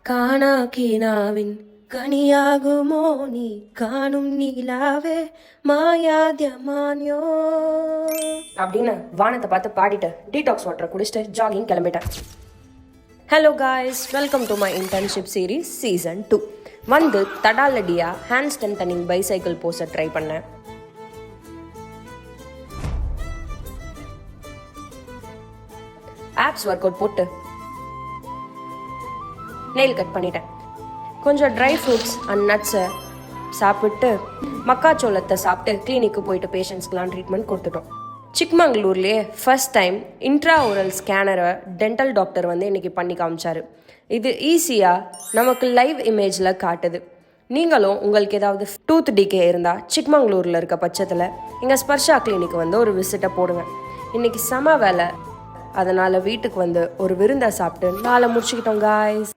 காணா கீனாவின் கனியாகுமோ நீ காணும் நீலாவே மாயாத்யமான்யோ அப்படின்னு வானத்தை பார்த்து பாடிட்டு டீடாக்ஸ் வாட்டரை குடிச்சிட்டு ஜாகிங் கிளம்பிட்டேன். Hello guys, welcome to my internship series season 2. வந்து தடாலடியா ஹேண்ட் ஸ்ட்ரென்தனிங் பைசைக்கிள் போஸை ட்ரை பண்ணேன். ஆப்ஸ் ஒர்க் அவுட் போட்டு நெயில் கட் பண்ணிட்டேன். கொஞ்சம் ட்ரை ஃப்ரூட்ஸ் அண்ட் நட்ஸை சாப்பிட்டு மக்காச்சோளத்தை சாப்பிட்டு கிளினிக்கு போயிட்டு பேஷண்ட்ஸ்க்கெலாம் ட்ரீட்மெண்ட் கொடுத்துட்டோம். சிக்மங்களூர்லேயே ஃபர்ஸ்ட் டைம் இன்ட்ரா ஓரல் ஸ்கேனரை டென்டல் டாக்டர் வந்து இன்றைக்கி பண்ணி காமிச்சார். இது ஈஸியாக நமக்கு லைவ் இமேஜில் காட்டுது. நீங்களும் உங்களுக்கு ஏதாவது டூத் டிகே இருந்தால் சிக்மங்களூரில் இருக்க பட்சத்தில் எங்கள் ஸ்பர்ஷா கிளினிக்கு வந்து ஒரு விசிட்டை போடுங்க. இன்றைக்கி செம வேலை, அதனால் வீட்டுக்கு வந்து ஒரு விருந்தை சாப்பிட்டு நாளை முடிச்சுக்கிட்டோம் காய்ஸ்.